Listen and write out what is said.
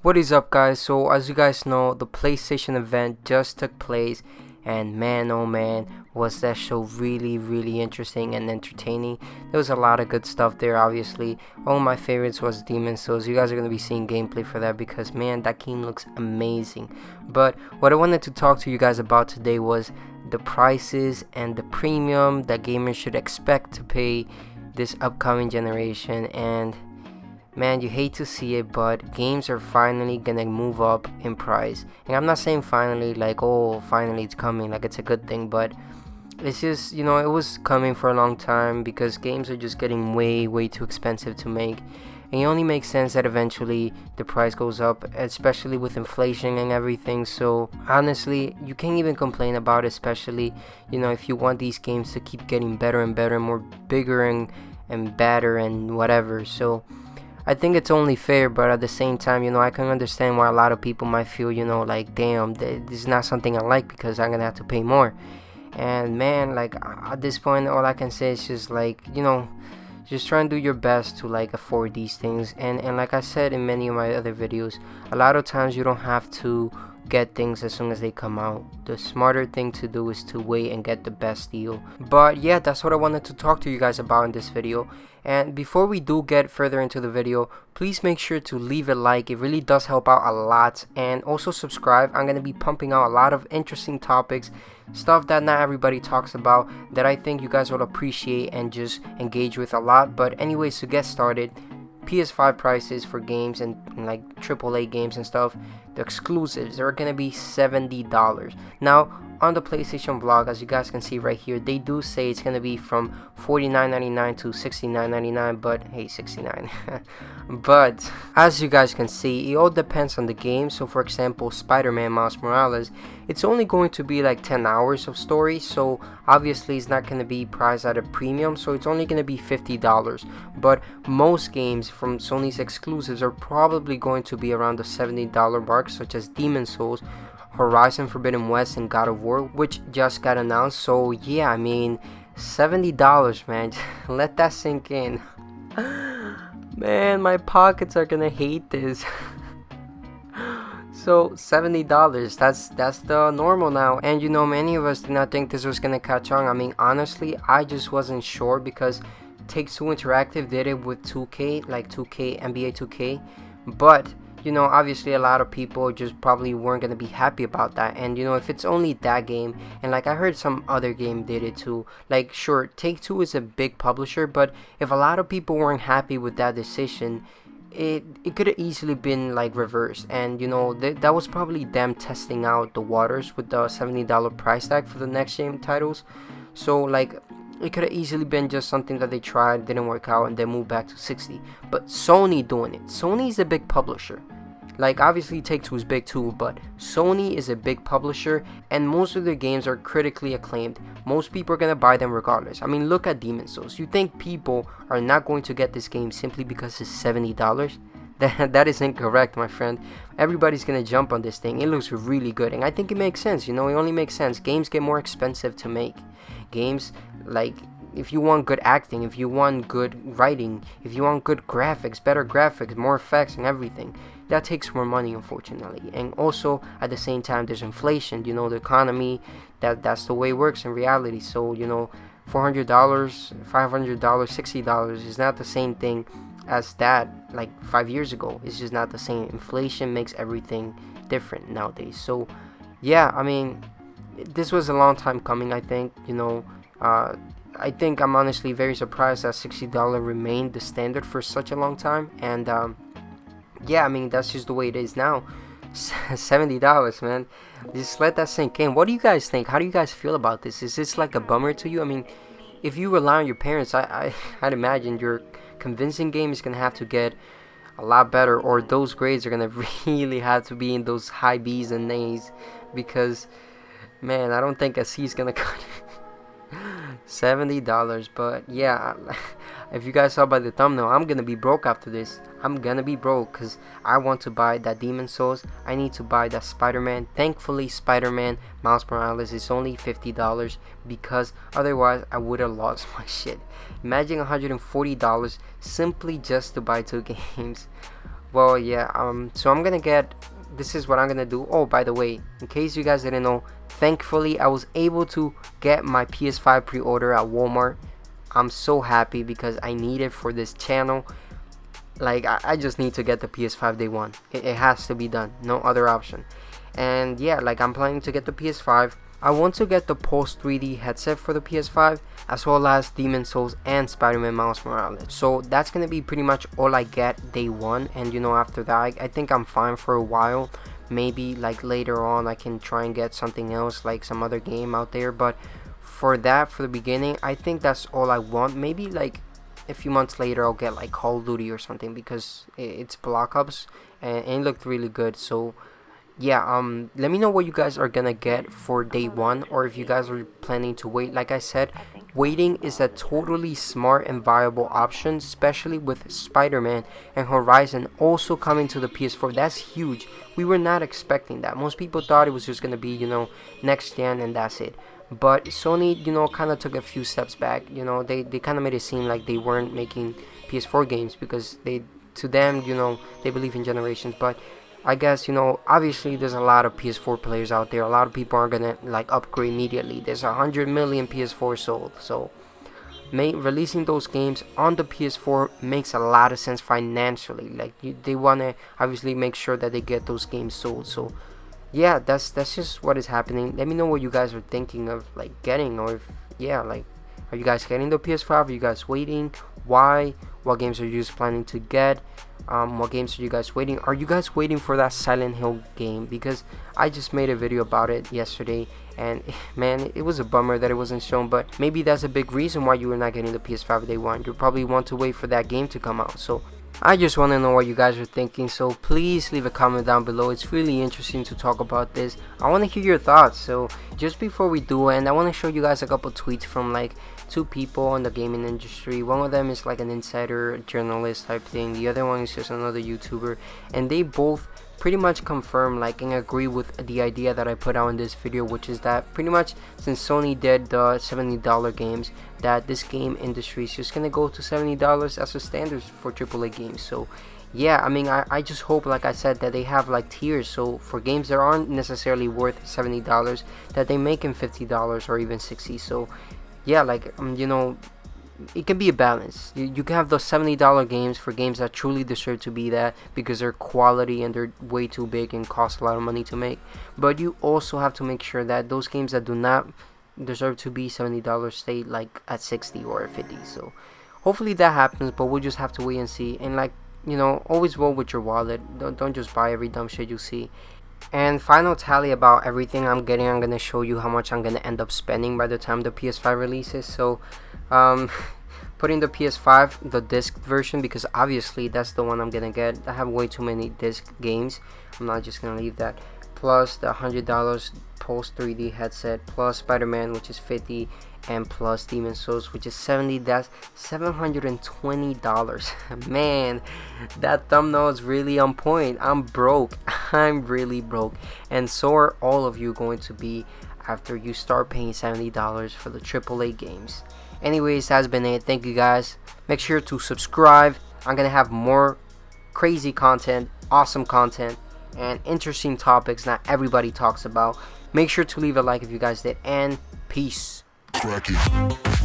What is up, guys? So as you guys know, the PlayStation event just took place, and man, oh man, was that show really interesting and entertaining. There was a lot of good stuff there. Obviously, one of my favorites was Demon Souls. You guys are going to be seeing gameplay for that because man, that game looks amazing. But what I wanted to talk to you guys about today was the prices and the premium that gamers should expect to pay this upcoming generation. And man, you hate to see it, but games are finally gonna move up in price. And I'm not saying finally like, oh, finally it's coming, like it's a good thing, but it's just, it was coming for a long time because games are just getting way too expensive to make. And it only makes sense that eventually the price goes up, especially with inflation and everything. So honestly, you can't even complain about it, especially, if you want these games to keep getting better and better, more bigger and better and whatever. So I think it's only fair, but at the same time, I can understand why a lot of people might feel, like, damn, this is not something I like because I'm gonna have to pay more. And man, like, at this point, all I can say is just like, just try and do your best to like afford these things. And like I said in many of my other videos, a lot of times you don't have to get things as soon as they come out. The smarter thing to do is to wait and get the best deal. But yeah, that's what I wanted to talk to you guys about in this video. And before we do get further into the video, please make sure to leave a like. It really does help out a lot. And also subscribe. I'm going to be pumping out a lot of interesting topics, stuff that not everybody talks about, that I think you guys will appreciate and just engage with a lot. But anyways, to get started, PS5 prices for games and like AAA games and stuff, the exclusives are gonna be $70. Now on the PlayStation blog, as you guys can see right here, they do say it's gonna be from $49.99 to $69.99, but hey, 69 but as you guys can see, it all depends on the game. So for example, Spiderman Miles Morales, it's only going to be like 10 hours of story, so obviously it's not going to be priced at a premium, so it's only going to be $50. But most games from Sony's exclusives are probably going to be around the $70 mark, such as Demon Souls, Horizon Forbidden West, and God of War, which just got announced. So yeah, I mean, $70, man. Let that sink in. Man, my pockets are gonna hate this. So $70, that's the normal now. And many of us did not think this was gonna catch on. I mean, honestly, I just wasn't sure because Take-Two Interactive did it with 2K, like 2K, NBA 2K. But obviously a lot of people just probably weren't gonna be happy about that. And if it's only that game, and like I heard some other game did it too, like sure, Take-Two is a big publisher, but if a lot of people weren't happy with that decision, it could have easily been like reversed. And that was probably them testing out the waters with the $70 price tag for the next gen titles. So like it could have easily been just something that they tried, didn't work out, and then moved back to 60. But Sony doing it. Sony is a big publisher. Like obviously Take-Two is big too, but Sony is a big publisher, and most of their games are critically acclaimed. Most people are gonna buy them regardless. I mean, look at Demon Souls. You think people are not going to get this game simply because it's $70? That is incorrect, my friend. Everybody's gonna jump on this thing. It looks really good, and I think it makes sense. It only makes sense. Games get more expensive to make. Games, like, if you want good acting, if you want good writing, if you want good graphics, better graphics, more effects and everything, that takes more money, unfortunately. And also at the same time, there's inflation, the economy, that's the way it works in reality. So $400, $500, $60 is not the same thing as that like 5 years ago. It's just not the same. Inflation makes everything different nowadays. So yeah, I mean, this was a long time coming. I think I think I'm honestly very surprised that $60 remained the standard for such a long time. And yeah, I mean, that's just the way it is now. $70, man. Just let that sink in. What do you guys think? How do you guys feel about this? Is this like a bummer to you? I mean, if you rely on your parents, I'd imagine your convincing game is gonna have to get a lot better, or those grades are gonna really have to be in those high B's and A's, because man, I don't think a C is gonna cut it. $70. But yeah, if you guys saw by the thumbnail, I'm gonna be broke after this. I'm gonna be broke because I want to buy that Demon Souls. I need to buy that Spider-Man. Thankfully, Spider-Man Miles Morales is only $50, because otherwise I would have lost my shit. Imagine $140 simply just to buy two games. Well, yeah, so I'm gonna get, this is what I'm gonna do. Oh, by the way, in case you guys didn't know, thankfully I was able to get my PS5 pre-order at Walmart. I'm so happy because I need it for this channel. Like, I just need to get the PS5 day one. It has to be done, no other option. And yeah, like, I'm planning to get the PS5. I want to get the Pulse 3D headset for the PS5, as well as Demon Souls and Spiderman Miles Morales. So that's gonna be pretty much all I get day one, and you know, after that I think I'm fine for a while. Maybe like later on I can try and get something else, like some other game out there, but for that, for the beginning, I think that's all I want. Maybe like a few months later I'll get like Call of Duty or something, because it's Black Ops and it looked really good. So yeah, let me know what you guys are gonna get for day one, or if you guys are planning to wait. Like I said, waiting is a totally smart and viable option, especially with Spider-Man and Horizon also coming to the PS4. That's huge. We were not expecting that. Most people thought it was just gonna be, you know, next gen and that's it. But Sony, you know, kind of took a few steps back. You know, they kind of made it seem like they weren't making PS4 games, because to them, you know, they believe in generations. But I guess, you know, obviously there's a lot of PS4 players out there. A lot of people aren't gonna like upgrade immediately. There's 100 million PS4 sold, so releasing those games on the PS4 makes a lot of sense financially. Like, they wanna obviously make sure that they get those games sold. So yeah, that's just what is happening. Let me know what you guys are thinking of like getting, or if, yeah, like, are you guys getting the PS5? Are you guys waiting? Why? What games are you just planning to get? What games are you guys waiting? Are you guys waiting for that Silent Hill game? Because I just made a video about it yesterday, and man, it was a bummer that it wasn't shown. But maybe that's a big reason why you were not getting the PS5 day one. You probably want to wait for that game to come out. So I just want to know what you guys are thinking, so please leave a comment down below. It's really interesting to talk about this. I want to hear your thoughts. So just before we do end, I want to show you guys a couple tweets from like two people in the gaming industry. One of them is like an insider journalist type thing, the other one is just another YouTuber, and they both pretty much confirm like and agree with the idea that I put out in this video, which is that pretty much since Sony did the $70 games, that this game industry is just gonna go to $70 as a standard for AAA games. So yeah, I mean, I just hope, like I said, that they have like tiers, so for games that aren't necessarily worth $70, that they make them $50 or even $60. So yeah, like, you know, it can be a balance. You can have those $70 games for games that truly deserve to be that, because they're quality and they're way too big and cost a lot of money to make. But you also have to make sure that those games that do not deserve to be $70 stay like at 60 or 50. So hopefully that happens, but we'll just have to wait and see. And like, you know, always roll with your wallet. Don't just buy every dumb shit you see. And final tally about everything I'm getting, I'm gonna show you how much I'm gonna end up spending by the time the PS5 releases. So putting the PS5, the disc version, because obviously that's the one I'm gonna get. I have way too many disc games, I'm not just gonna leave that, plus the $100 Pulse 3D headset, plus Spider-Man, which is $50, and plus Demon Souls, which is $70. That's $720. Man, that thumbnail is really on point. I'm broke. I'm really broke, and so are all of you going to be after you start paying $70 for the AAA games. Anyways, that's been it. Thank you guys. Make sure to subscribe. I'm gonna have more crazy content, awesome content, and interesting topics not everybody talks about. Make sure to leave a like if you guys did, and peace. Crack it.